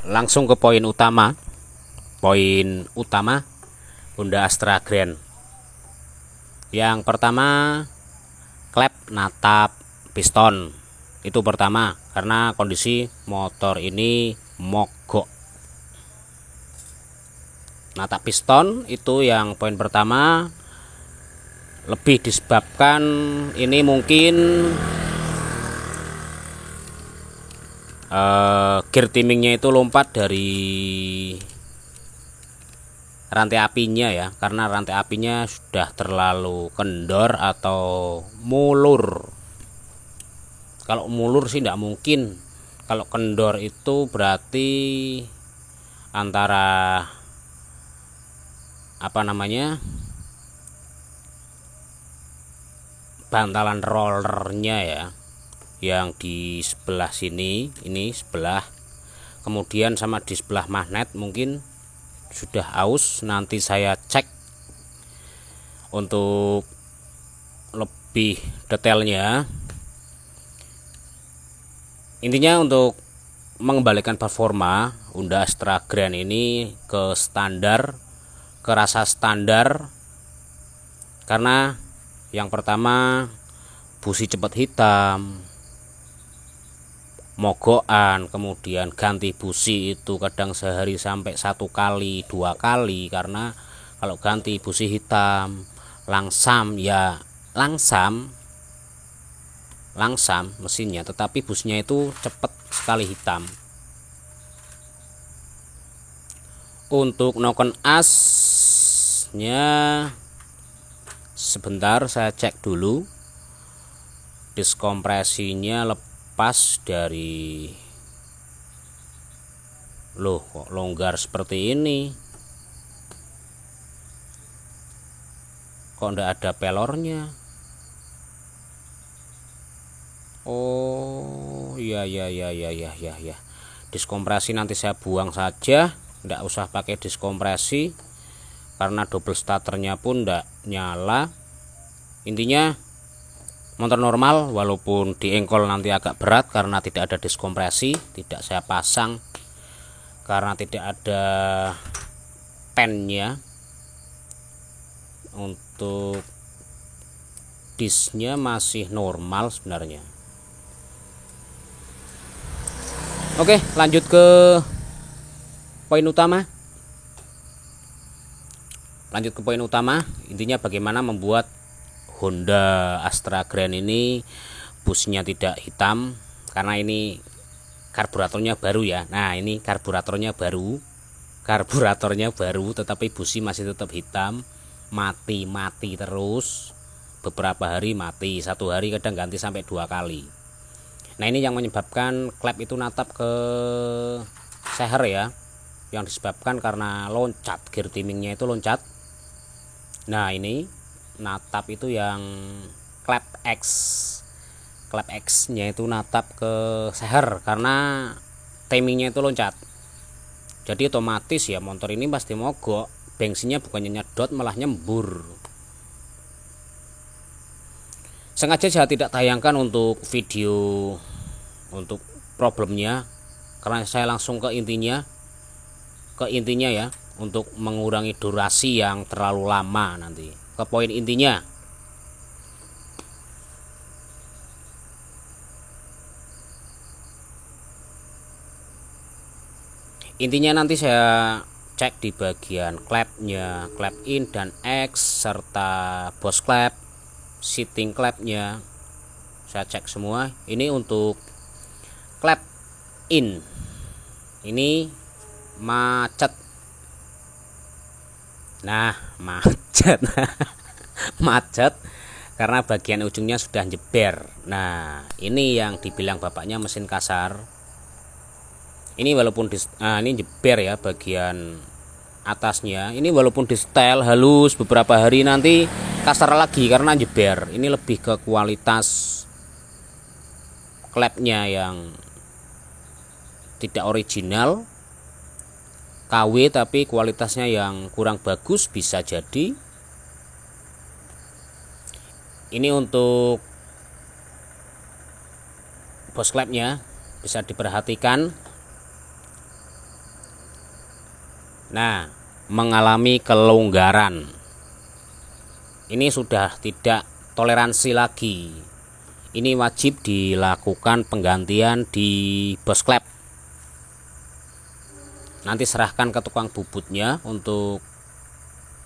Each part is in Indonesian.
langsung ke poin utama. Poin utama Honda Astra Grand. Yang pertama, klep natap piston. Itu pertama, karena kondisi motor ini mogok. Natap piston itu yang poin pertama. Lebih disebabkan ini mungkin gear timingnya itu lompat dari rantai apinya ya, karena rantai apinya sudah terlalu kendor atau mulur. Kalau mulur sih tidak mungkin. Kalau kendor itu berarti antara bantalan rollernya ya, yang di sebelah sini, ini sebelah, kemudian sama di sebelah magnet mungkin sudah aus. Nanti saya cek untuk lebih detailnya. Intinya untuk mengembalikan performa Honda Astra Grand ini ke standar, ke rasa standar, karena yang pertama busi cepat hitam, mogokan, kemudian ganti busi itu kadang sehari sampai 1 kali 2 kali, karena kalau ganti busi hitam langsam ya langsam mesinnya, tetapi busnya itu cepat sekali hitam. Untuk noken asnya sebentar saya cek dulu. Diskompresinya lepas dari, loh kok longgar seperti ini, kok enggak ada pelornya. Oh ya. Diskompresi nanti saya buang saja, enggak usah pakai diskompresi, karena double starternya pun enggak nyala. Intinya motor normal, walaupun di engkol nanti agak berat karena tidak ada diskompresi, tidak saya pasang karena tidak ada pennya. Untuk disnya masih normal sebenarnya. Oke, lanjut ke poin utama. Intinya bagaimana membuat Honda Astra Grand ini busnya tidak hitam, karena ini karburatornya baru ya. Nah, ini karburatornya baru tetapi busi masih tetap hitam, mati terus. Beberapa hari mati, 1 hari kadang ganti sampai 2 kali. Nah, ini yang menyebabkan klep itu natap ke seher ya, yang disebabkan karena loncat, gear timingnya itu loncat. Nah, ini natap itu yang klep X nya itu natap ke seher karena timingnya itu loncat. Jadi otomatis ya motor ini pasti mogok. Bensinnya bukannya nyedot, malah nyembur. Sengaja saya tidak tayangkan untuk video untuk problemnya, karena saya langsung ke intinya ya, untuk mengurangi durasi yang terlalu lama. Nanti ke poin intinya. Intinya nanti saya cek di bagian klepnya, klep in dan X, serta bos klep, seating klepnya saya cek semua. Ini untuk klep in, ini macet. Nah, macet karena bagian ujungnya sudah jeber. Nah, ini yang dibilang bapaknya mesin kasar. Ini walaupun ini jeber ya bagian atasnya. Ini walaupun di setel halus beberapa hari, nanti kasar lagi karena jeber. Ini lebih ke kualitas klepnya yang tidak original, KW tapi kualitasnya yang kurang bagus, bisa jadi. Ini untuk bos klepnya bisa diperhatikan. Nah, mengalami kelonggaran. Ini sudah tidak toleransi lagi. Ini wajib dilakukan penggantian di bos klep. Nanti serahkan ke tukang bubutnya untuk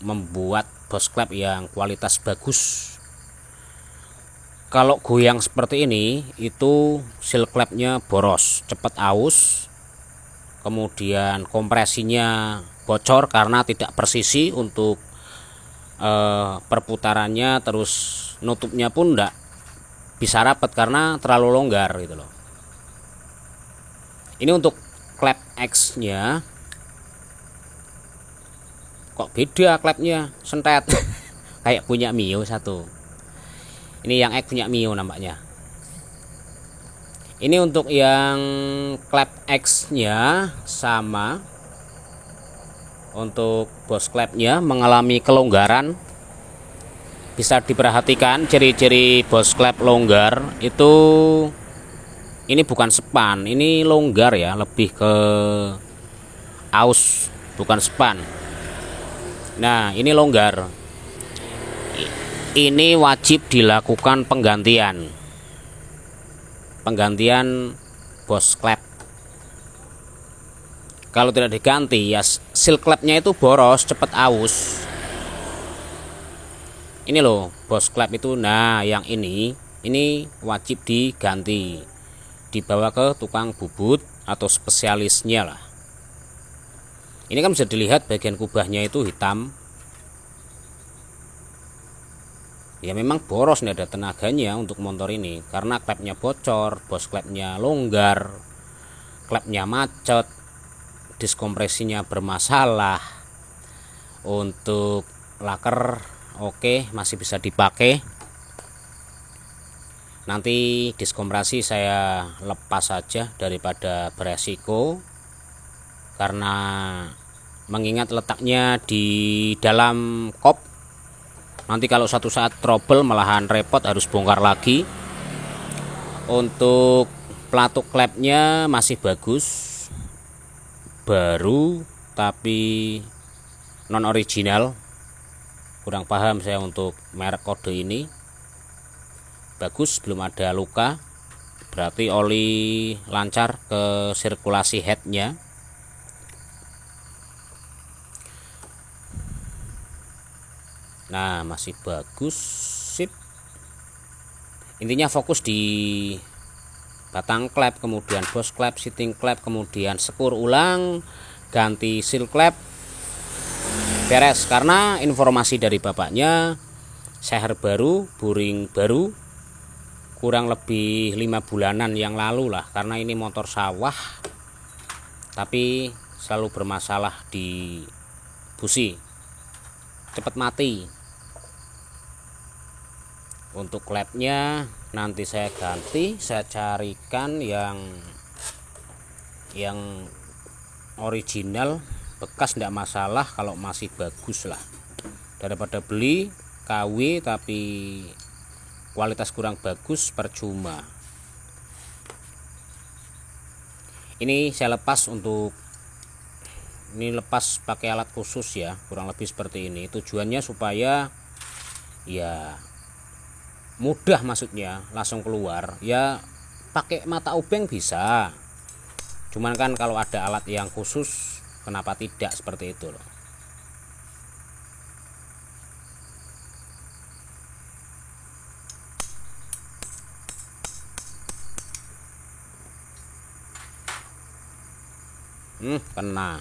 membuat bos klep yang kualitas bagus. Kalau goyang seperti ini itu seal klepnya boros, cepat aus. Kemudian kompresinya bocor karena tidak presisi untuk perputarannya, terus nutupnya pun enggak bisa rapat karena terlalu longgar gitu loh. Ini untuk klep X nya kok beda klepnya, sentet kayak punya Mio satu. Ini yang X punya Mio nampaknya. Ini untuk yang klep X nya sama. Untuk bos klepnya mengalami kelonggaran. Bisa diperhatikan ciri-ciri bos klep longgar itu, ini bukan span, ini longgar ya, lebih ke aus, bukan span. Nah, ini longgar. Ini wajib dilakukan penggantian bos klep. Kalau tidak diganti ya seal klepnya itu boros, cepat aus. Ini loh bos klep itu. Nah, yang ini wajib diganti, dibawa ke tukang bubut atau spesialisnya lah. Ini kan bisa dilihat bagian kubahnya itu hitam. Ya memang boros, nih ada tenaganya untuk motor ini karena klepnya bocor, bos klepnya longgar, klepnya macet, diskompresinya bermasalah. Untuk laker oke, masih bisa dipakai. Nanti diskompresi saya lepas saja daripada beresiko, karena mengingat letaknya di dalam kop. Nanti kalau suatu saat trouble malahan repot, harus bongkar lagi. Untuk pelatuk klepnya masih bagus, baru tapi non original. Kurang paham saya untuk merek kode ini. Bagus, belum ada luka, berarti oli lancar ke sirkulasi headnya. Nah, masih bagus, sip. Intinya fokus di batang klep, kemudian bos klep, seating klep, kemudian sekur ulang, ganti seal klep, beres. Karena informasi dari bapaknya, seher baru, buring baru, kurang lebih 5 bulanan yang lalu lah. Karena ini motor sawah, tapi selalu bermasalah di busi, cepat mati. Untuk klepnya nanti saya ganti, saya carikan yang original, bekas tidak masalah, kalau masih bagus lah, daripada beli KW tapi kualitas kurang bagus, percuma. Ini saya lepas, untuk ini lepas pakai alat khusus ya, kurang lebih seperti ini. Tujuannya supaya ya mudah, maksudnya langsung keluar. Ya pakai mata obeng bisa, cuman kan kalau ada alat yang khusus kenapa tidak, seperti itu loh. Kena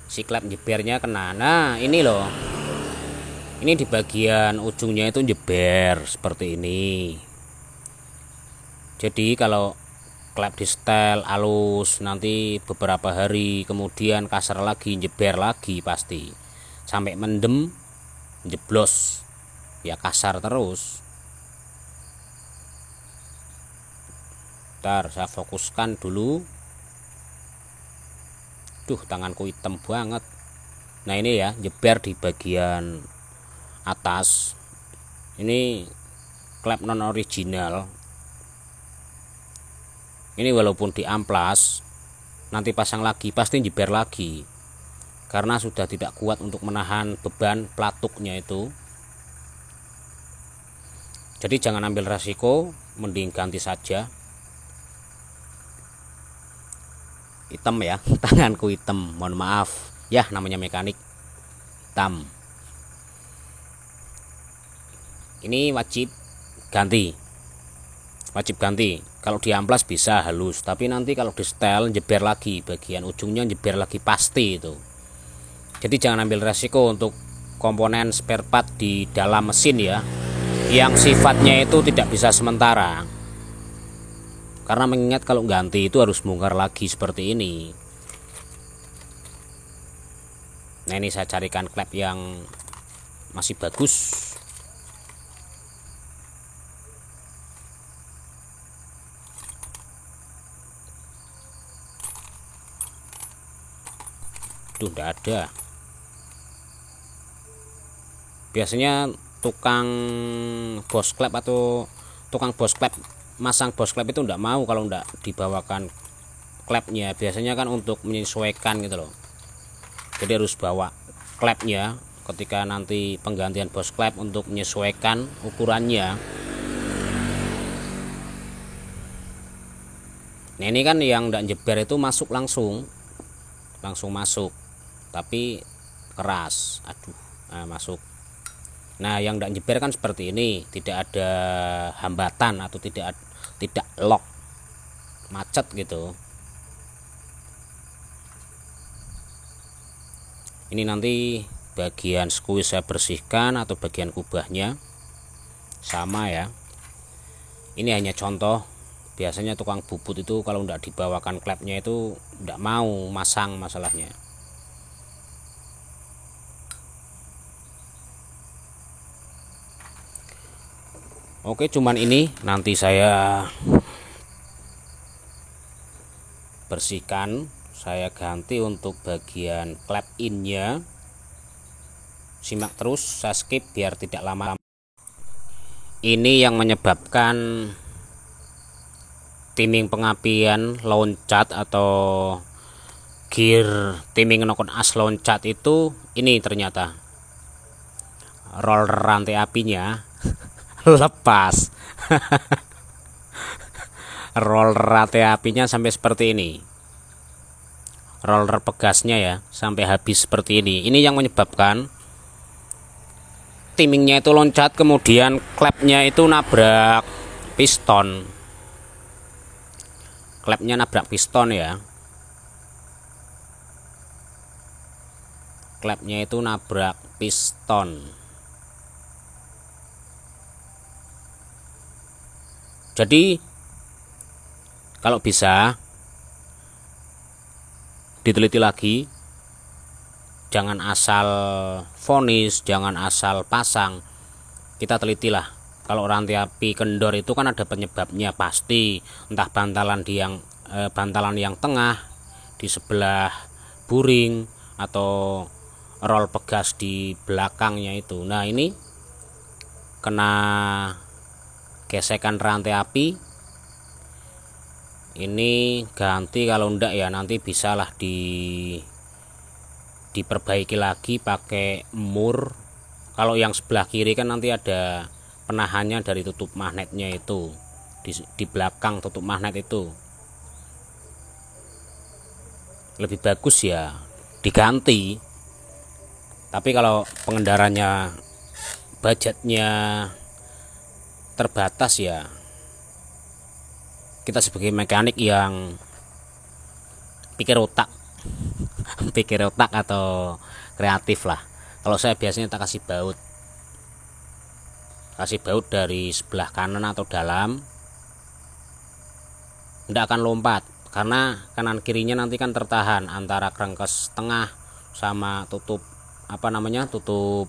si klep jebernya, kena. Nah ini loh, ini di bagian ujungnya itu jeber seperti ini. Jadi kalau klep di setel halus, nanti beberapa hari kemudian kasar lagi, jeber lagi pasti, sampai mendem, jeblos, ya kasar terus. Ntar saya fokuskan dulu. Duh, tanganku hitam banget. Nah ini ya, jeber di bagian atas. Ini klep non original. Ini walaupun di amplas, nanti pasang lagi pasti jeber lagi, karena sudah tidak kuat untuk menahan beban pelatuknya itu. Jadi jangan ambil resiko, mending ganti saja. Hitam ya, tanganku hitam, mohon maaf ya, namanya mekanik hitam. Ini wajib ganti, kalau di amplas bisa halus, tapi nanti kalau di setel jeber lagi, bagian ujungnya jeber lagi pasti itu. Jadi jangan ambil resiko untuk komponen spare part di dalam mesin ya, yang sifatnya itu tidak bisa sementara. Karena mengingat kalau ganti itu harus bongkar lagi seperti ini. Nah, ini saya carikan klep yang masih bagus. Tuh, tidak ada. Biasanya tukang bos klep atau tukang bos klep masang bos klep itu tidak mau kalau tidak dibawakan klepnya. Biasanya kan untuk menyesuaikan gitu loh, jadi harus bawa klepnya ketika nanti penggantian bos klep untuk menyesuaikan ukurannya. Nah, ini kan yang tidak jeber itu masuk langsung masuk, tapi keras, aduh, nah, masuk. Nah, yang tidak jeber kan seperti ini, tidak ada hambatan atau tidak lock, macet gitu. Ini nanti bagian squeeze saya bersihkan atau bagian kubahnya sama ya. Ini hanya contoh, biasanya tukang bubut itu kalau tidak dibawakan klepnya itu tidak mau masang masalahnya. Oke, cuman ini nanti saya bersihkan, saya ganti untuk bagian klep innya. Simak terus, saya skip biar tidak lama. Ini yang menyebabkan timing pengapian loncat atau gear timing nokon as loncat itu, ini ternyata roller rantai apinya lepas. Roller rantai apinya sampai seperti ini, roller pegasnya ya sampai habis seperti ini. Ini yang menyebabkan timingnya itu loncat, kemudian klepnya itu nabrak piston. Klepnya nabrak piston ya, klepnya itu nabrak piston. Jadi kalau bisa diteliti lagi, jangan asal vonis, jangan asal pasang. Kita telitilah. Kalau rantai api kendor itu kan ada penyebabnya pasti, entah bantalan yang tengah di sebelah buring atau roll pegas di belakangnya itu. Nah, ini kena gesekan rantai api. Ini ganti, kalau enggak ya nanti bisalah diperbaiki lagi pakai mur. Kalau yang sebelah kiri kan nanti ada penahannya dari tutup magnetnya itu, di belakang tutup magnet itu. Lebih bagus ya diganti. Tapi kalau pengendaranya budgetnya terbatas ya, kita sebagai mekanik yang pikir otak atau kreatif lah. Kalau saya biasanya tak kasih baut dari sebelah kanan atau dalam, tidak akan lompat, karena kanan kirinya nanti kan tertahan antara krengkes tengah sama tutup tutup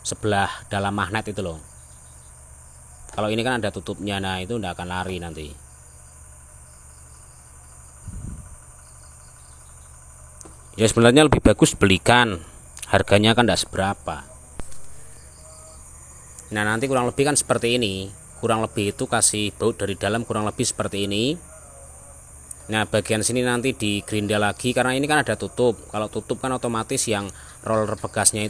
sebelah dalam magnet itu loh. Kalau ini kan ada tutupnya, nah itu tidak akan lari nanti. Ya sebenarnya lebih bagus belikan, harganya kan tidak seberapa. Nah, nanti kurang lebih kan seperti ini, kurang lebih itu kasih baut dari dalam kurang lebih seperti ini. Nah bagian sini nanti digerindel lagi karena ini kan ada tutup. Kalau tutup kan otomatis yang roller begasnya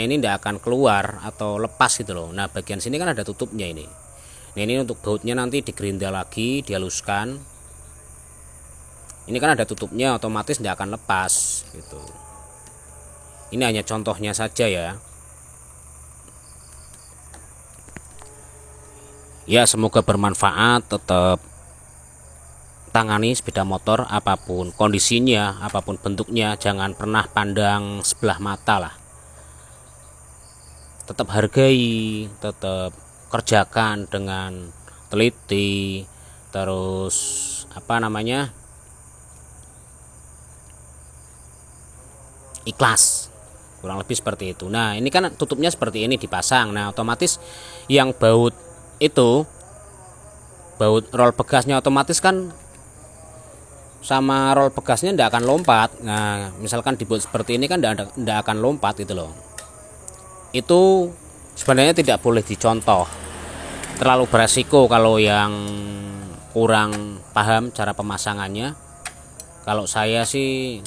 ini tidak akan keluar atau lepas gitu loh. Nah bagian sini kan ada tutupnya ini. Nah ini untuk bautnya nanti digerindel lagi, dihaluskan. Ini kan ada tutupnya, otomatis tidak akan lepas gitu. Ini hanya contohnya saja ya. Ya semoga bermanfaat. Tetap tangani sepeda motor apapun kondisinya, apapun bentuknya, jangan pernah pandang sebelah mata lah. Tetap hargai, tetap kerjakan dengan teliti, terus ikhlas, kurang lebih seperti itu. Nah ini kan tutupnya seperti ini dipasang. Nah otomatis yang baut roll begasnya otomatis kan sama roll begasnya tidak akan lompat. Nah misalkan dibuat seperti ini kan tidak akan lompat itu loh. Itu sebenarnya tidak boleh dicontoh, terlalu beresiko kalau yang kurang paham cara pemasangannya. Kalau saya sih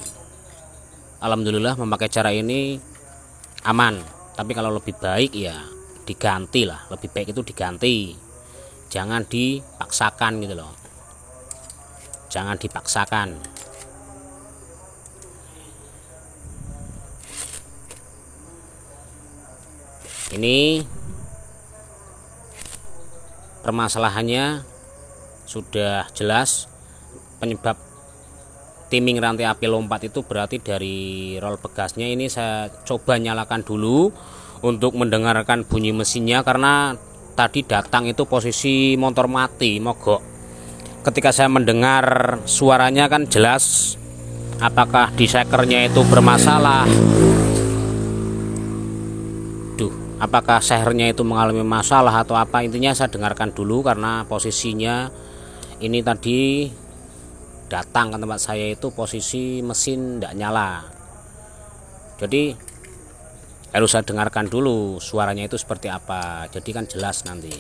alhamdulillah memakai cara ini aman. Tapi kalau lebih baik ya diganti lah, lebih baik itu diganti, jangan dipaksakan gitu loh, jangan dipaksakan. Ini permasalahannya sudah jelas. Penyebab timing rantai api lompat itu berarti dari roll begasnya. Ini saya coba nyalakan dulu untuk mendengarkan bunyi mesinnya, karena tadi datang itu posisi motor mati, mogok. Ketika saya mendengar suaranya kan jelas. Apakah di sekernya itu bermasalah, apakah sehernya itu mengalami masalah atau apa, intinya saya dengarkan dulu. Karena posisinya ini tadi datang ke tempat saya itu posisi mesin tidak nyala, jadi harus saya dengarkan dulu suaranya itu seperti apa. Jadi kan jelas, nanti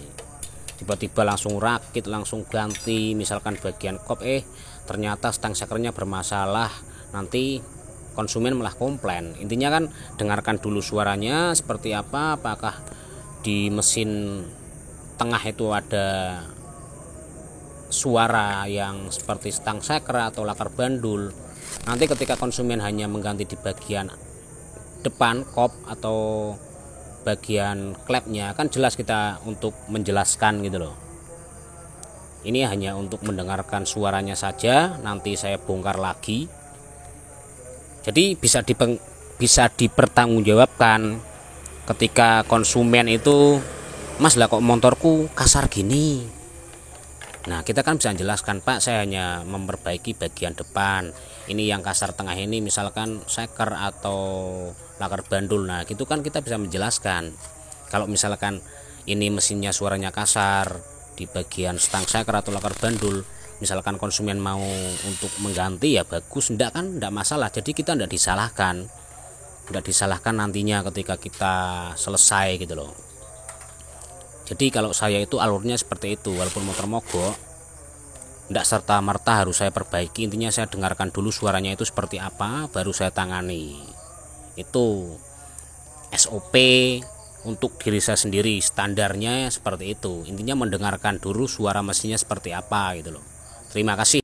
tiba-tiba langsung rakit, langsung ganti misalkan bagian kop, ternyata stang sekernya bermasalah, nanti konsumen malah komplain. Intinya kan dengarkan dulu suaranya seperti apa, apakah di mesin tengah itu ada suara yang seperti stang seker atau lakar bandul. Nanti ketika konsumen hanya mengganti di bagian depan kop atau bagian klepnya, kan jelas kita untuk menjelaskan gitu loh. Ini hanya untuk mendengarkan suaranya saja, nanti saya bongkar lagi. Jadi bisa dipertanggungjawabkan ketika konsumen itu, Mas lah kok motorku kasar gini. Nah kita kan bisa jelaskan, Pak saya hanya memperbaiki bagian depan, ini yang kasar tengah ini misalkan seker atau lakar bandul. Nah gitu kan kita bisa menjelaskan. Kalau misalkan ini mesinnya suaranya kasar di bagian stang seker atau lakar bandul, misalkan konsumen mau untuk mengganti ya bagus, enggak kan enggak masalah. Jadi kita enggak disalahkan nantinya ketika kita selesai gitu loh. Jadi kalau saya itu alurnya seperti itu, walaupun motor mogok enggak serta merta harus saya perbaiki. Intinya saya dengarkan dulu suaranya itu seperti apa, baru saya tangani. Itu SOP untuk diri saya sendiri, standarnya seperti itu. Intinya mendengarkan dulu suara mesinnya seperti apa gitu loh. Terima kasih.